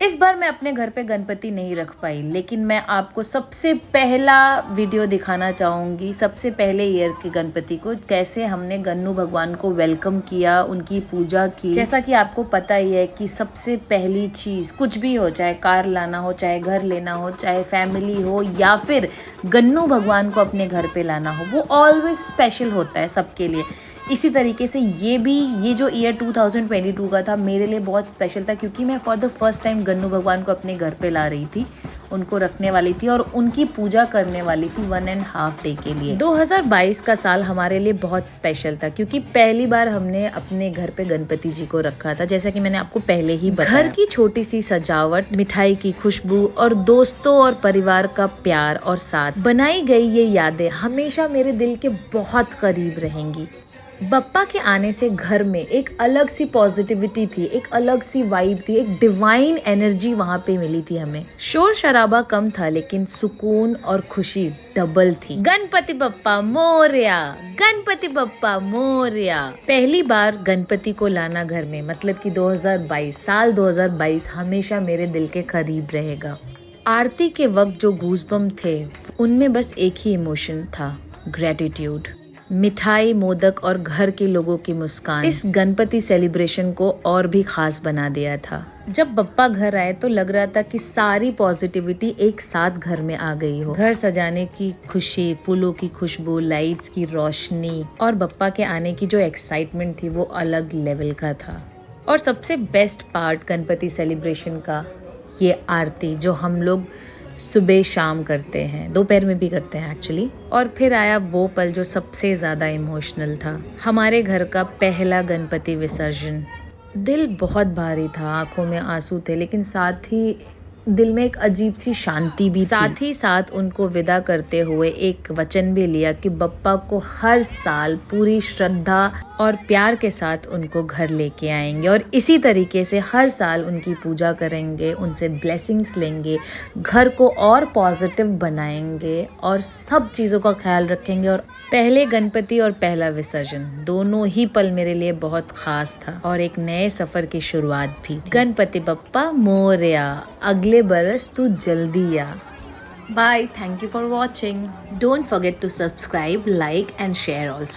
इस बार मैं अपने घर पे गणपति नहीं रख पाई, लेकिन मैं आपको सबसे पहला वीडियो दिखाना चाहूँगी, सबसे पहले ईयर के गणपति को, कैसे हमने गन्नू भगवान को वेलकम किया, उनकी पूजा की। जैसा कि आपको पता ही है कि सबसे पहली चीज़ कुछ भी हो, चाहे कार लाना हो, चाहे घर लेना हो, चाहे फैमिली हो, या फिर गन्नू भगवान को अपने घर पे लाना हो, वो ऑलवेज स्पेशल होता है सबके लिए। इसी तरीके से ये जो ईयर 2022 का था मेरे लिए बहुत स्पेशल था, क्योंकि मैं for the first time Gannu भगवान को अपने घर पे ला रही थी, उनको रखने वाली थी और उनकी पूजा करने वाली थी 1.5 डे के लिए। 2022 का साल हमारे लिए बहुत स्पेशल था, क्योंकि पहली बार हमने अपने घर पे गणपति जी को रखा था। जैसा कि मैंने आपको पहले ही बताया, घर की छोटी सी सजावट, मिठाई की खुशबू और दोस्तों और परिवार का प्यार और साथ बनाई गई ये यादें हमेशा मेरे दिल के बहुत करीब रहेंगी। बप्पा के आने से घर में एक अलग सी पॉजिटिविटी थी, एक अलग सी वाइब थी, एक डिवाइन एनर्जी वहाँ पे मिली थी हमें। शोर शराबा कम था, लेकिन सुकून और खुशी डबल थी। गणपति बप्पा मोरया, गणपति बप्पा मोरया। पहली बार गणपति को लाना घर में, मतलब कि 2022 हमेशा मेरे दिल के करीब रहेगा। आरती के वक्त जो गूज़बम्प थे, उनमें बस एक ही इमोशन था, ग्रेटिट्यूड। मिठाई, मोदक और घर के लोगों की मुस्कान इस गणपति सेलिब्रेशन को और भी खास बना दिया था। जब बप्पा घर आए तो लग रहा था कि सारी पॉजिटिविटी एक साथ घर में आ गई हो। घर सजाने की खुशी, फूलों की खुशबू, लाइट्स की रोशनी और बप्पा के आने की जो एक्साइटमेंट थी वो अलग लेवल का था। और सबसे बेस्ट पार्ट गणपति सेलिब्रेशन का ये आरती, जो हम लोग सुबह शाम करते हैं, दोपहर में भी करते हैं एक्चुअली। और फिर आया वो पल जो सबसे ज़्यादा इमोशनल था, हमारे घर का पहला गणपति विसर्जन। दिल बहुत भारी था, आंखों में आंसू थे, लेकिन साथ ही दिल में एक अजीब सी शांति भी थी। साथ ही साथ उनको विदा करते हुए एक वचन भी लिया कि बप्पा को हर साल पूरी श्रद्धा और प्यार के साथ उनको घर लेके आएंगे, और इसी तरीके से हर साल उनकी पूजा करेंगे, उनसे ब्लेसिंग्स लेंगे, घर को और पॉजिटिव बनाएंगे और सब चीज़ों का ख्याल रखेंगे। और पहले गणपति और पहला विसर्जन, दोनों ही पल मेरे लिए बहुत खास था और एक नए सफर की शुरुआत भी। गणपति बप्पा मोरया, अगले बरस तू जल्दी आ। Bye. Thank you for watching. Don't forget to subscribe, like and share also.